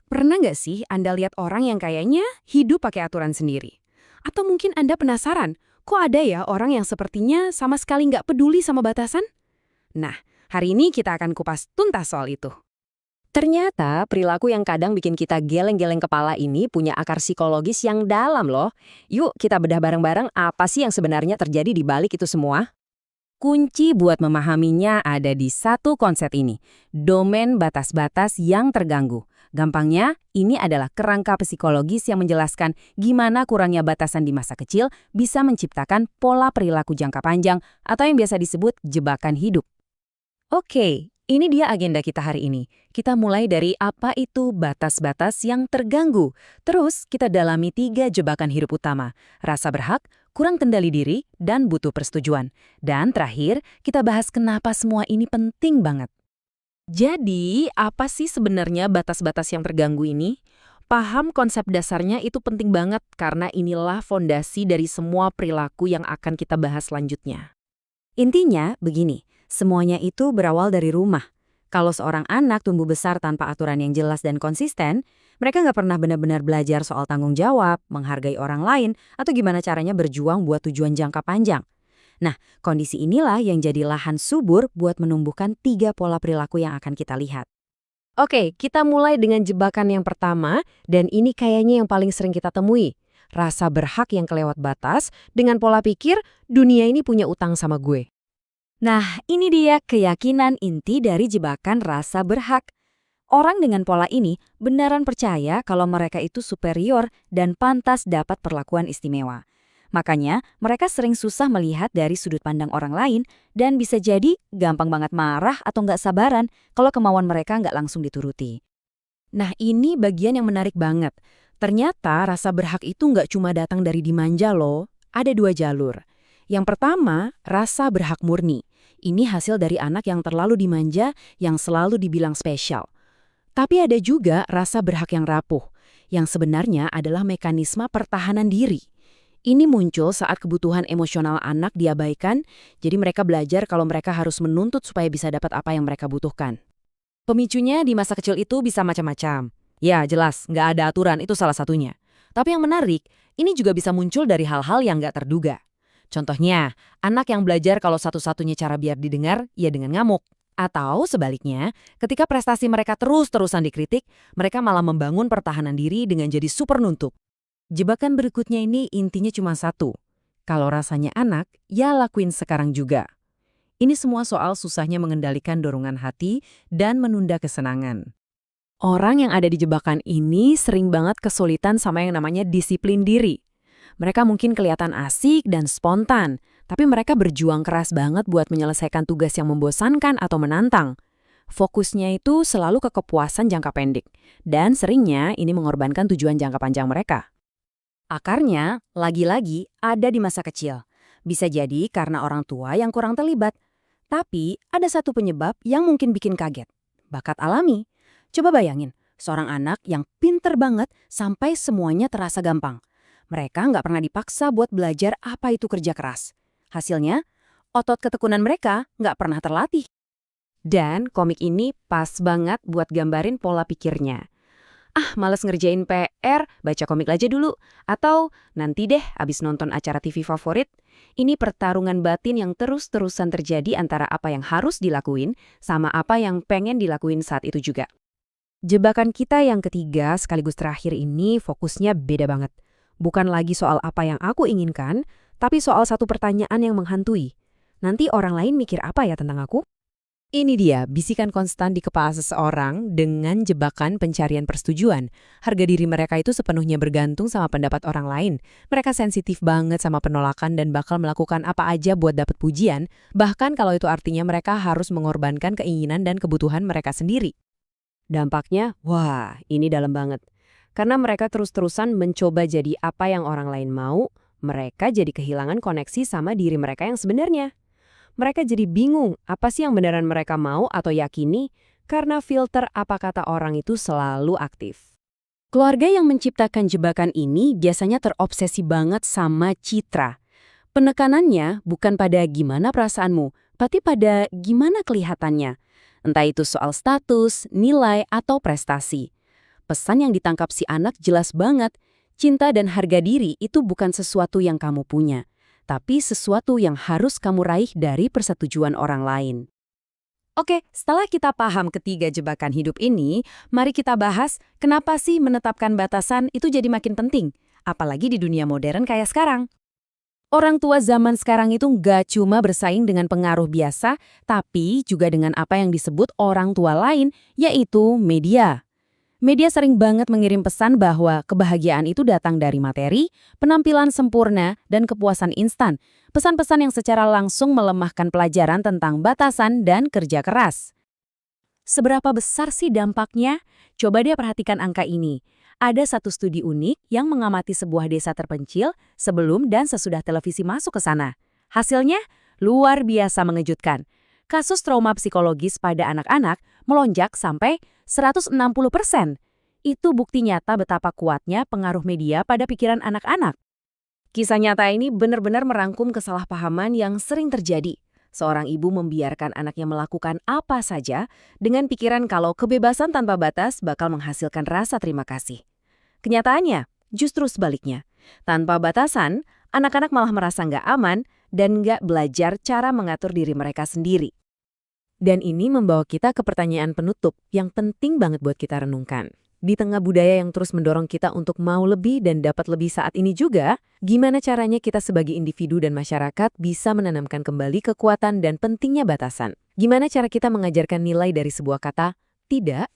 Pernah nggak sih Anda lihat orang yang kayaknya hidup pakai aturan sendiri? Atau mungkin Anda penasaran, kok ada ya orang yang sepertinya sama sekali nggak peduli sama batasan? Nah, hari ini kita akan kupas tuntas soal itu. Ternyata perilaku yang kadang bikin kita geleng-geleng kepala ini punya akar psikologis yang dalam loh. Yuk kita bedah bareng-bareng apa sih yang sebenarnya terjadi di balik itu semua. Kunci buat memahaminya ada di satu konsep ini, domain batas-batas yang terganggu. Gampangnya, ini adalah kerangka psikologis yang menjelaskan gimana kurangnya batasan di masa kecil bisa menciptakan pola perilaku jangka panjang atau yang biasa disebut jebakan hidup. Oke, ini dia agenda kita hari ini. Kita mulai dari apa itu batas-batas yang terganggu. Terus kita dalami 3 jebakan hidup utama. Rasa berhak, kurang kendali diri, dan butuh persetujuan. Dan terakhir, kita bahas kenapa semua ini penting banget. Jadi, apa sih sebenarnya batas-batas yang terganggu ini? Paham konsep dasarnya itu penting banget karena inilah fondasi dari semua perilaku yang akan kita bahas selanjutnya. Intinya begini, semuanya itu berawal dari rumah. Kalau seorang anak tumbuh besar tanpa aturan yang jelas dan konsisten, mereka nggak pernah benar-benar belajar soal tanggung jawab, menghargai orang lain, atau gimana caranya berjuang buat tujuan jangka panjang. Nah, kondisi inilah yang jadi lahan subur buat menumbuhkan 3 pola perilaku yang akan kita lihat. Oke, kita mulai dengan jebakan yang pertama, dan ini kayaknya yang paling sering kita temui. Rasa berhak yang kelewat batas dengan pola pikir, dunia ini punya utang sama gue. Nah, ini dia keyakinan inti dari jebakan rasa berhak. Orang dengan pola ini beneran percaya kalau mereka itu superior dan pantas dapat perlakuan istimewa. Makanya, mereka sering susah melihat dari sudut pandang orang lain dan bisa jadi gampang banget marah atau nggak sabaran kalau kemauan mereka nggak langsung dituruti. Nah, ini bagian yang menarik banget. Ternyata rasa berhak itu nggak cuma datang dari dimanja loh. Ada 2 jalur. Yang pertama, rasa berhak murni. Ini hasil dari anak yang terlalu dimanja, yang selalu dibilang spesial. Tapi ada juga rasa berhak yang rapuh, yang sebenarnya adalah mekanisme pertahanan diri. Ini muncul saat kebutuhan emosional anak diabaikan, jadi mereka belajar kalau mereka harus menuntut supaya bisa dapat apa yang mereka butuhkan. Pemicunya di masa kecil itu bisa macam-macam. Ya, jelas, nggak ada aturan, itu salah satunya. Tapi yang menarik, ini juga bisa muncul dari hal-hal yang nggak terduga. Contohnya, anak yang belajar kalau satu-satunya cara biar didengar, ya dengan ngamuk. Atau sebaliknya, ketika prestasi mereka terus-terusan dikritik, mereka malah membangun pertahanan diri dengan jadi super nuntut. Jebakan berikutnya ini intinya cuma satu. Kalau rasanya anak, ya lakuin sekarang juga. Ini semua soal susahnya mengendalikan dorongan hati dan menunda kesenangan. Orang yang ada di jebakan ini sering banget kesulitan sama yang namanya disiplin diri. Mereka mungkin kelihatan asik dan spontan, tapi mereka berjuang keras banget buat menyelesaikan tugas yang membosankan atau menantang. Fokusnya itu selalu ke kepuasan jangka pendek, dan seringnya ini mengorbankan tujuan jangka panjang mereka. Akarnya, lagi-lagi, ada di masa kecil. Bisa jadi karena orang tua yang kurang terlibat. Tapi, ada satu penyebab yang mungkin bikin kaget. Bakat alami. Coba bayangin, seorang anak yang pinter banget sampai semuanya terasa gampang. Mereka nggak pernah dipaksa buat belajar apa itu kerja keras. Hasilnya, otot ketekunan mereka nggak pernah terlatih. Dan komik ini pas banget buat gambarin pola pikirnya. Ah, males ngerjain PR, baca komik aja dulu. Atau nanti deh abis nonton acara TV favorit. Ini pertarungan batin yang terus-terusan terjadi antara apa yang harus dilakuin sama apa yang pengen dilakuin saat itu juga. Jebakan kita yang ketiga sekaligus terakhir ini fokusnya beda banget. Bukan lagi soal apa yang aku inginkan, tapi soal satu pertanyaan yang menghantui. Nanti orang lain mikir apa ya tentang aku? Ini dia, bisikan konstan di kepala seseorang dengan jebakan pencarian persetujuan. Harga diri mereka itu sepenuhnya bergantung sama pendapat orang lain. Mereka sensitif banget sama penolakan dan bakal melakukan apa aja buat dapat pujian, bahkan kalau itu artinya mereka harus mengorbankan keinginan dan kebutuhan mereka sendiri. Dampaknya, wah, ini dalam banget. Karena mereka terus-terusan mencoba jadi apa yang orang lain mau, mereka jadi kehilangan koneksi sama diri mereka yang sebenarnya. Mereka jadi bingung apa sih yang beneran mereka mau atau yakini karena filter apa kata orang itu selalu aktif. Keluarga yang menciptakan jebakan ini biasanya terobsesi banget sama citra. Penekanannya bukan pada gimana perasaanmu, tapi pada gimana kelihatannya. Entah itu soal status, nilai, atau prestasi. Pesan yang ditangkap si anak jelas banget. Cinta dan harga diri itu bukan sesuatu yang kamu punya, tapi sesuatu yang harus kamu raih dari persetujuan orang lain. Oke, setelah kita paham ketiga jebakan hidup ini, mari kita bahas kenapa sih menetapkan batasan itu jadi makin penting, apalagi di dunia modern kayak sekarang. Orang tua zaman sekarang itu nggak cuma bersaing dengan pengaruh biasa, tapi juga dengan apa yang disebut orang tua lain, yaitu media. Media sering banget mengirim pesan bahwa kebahagiaan itu datang dari materi, penampilan sempurna, dan kepuasan instan. Pesan-pesan yang secara langsung melemahkan pelajaran tentang batasan dan kerja keras. Seberapa besar sih dampaknya? Coba deh perhatikan angka ini. Ada satu studi unik yang mengamati sebuah desa terpencil sebelum dan sesudah televisi masuk ke sana. Hasilnya luar biasa mengejutkan. Kasus trauma psikologis pada anak-anak melonjak sampai 160%. Itu bukti nyata betapa kuatnya pengaruh media pada pikiran anak-anak. Kisah nyata ini benar-benar merangkum kesalahpahaman yang sering terjadi. Seorang ibu membiarkan anaknya melakukan apa saja dengan pikiran kalau kebebasan tanpa batas bakal menghasilkan rasa terima kasih. Kenyataannya, justru sebaliknya. Tanpa batasan, anak-anak malah merasa nggak aman dan nggak belajar cara mengatur diri mereka sendiri. Dan ini membawa kita ke pertanyaan penutup yang penting banget buat kita renungkan. Di tengah budaya yang terus mendorong kita untuk mau lebih dan dapat lebih saat ini juga, gimana caranya kita sebagai individu dan masyarakat bisa menanamkan kembali kekuatan dan pentingnya batasan? Gimana cara kita mengajarkan nilai dari sebuah kata, tidak,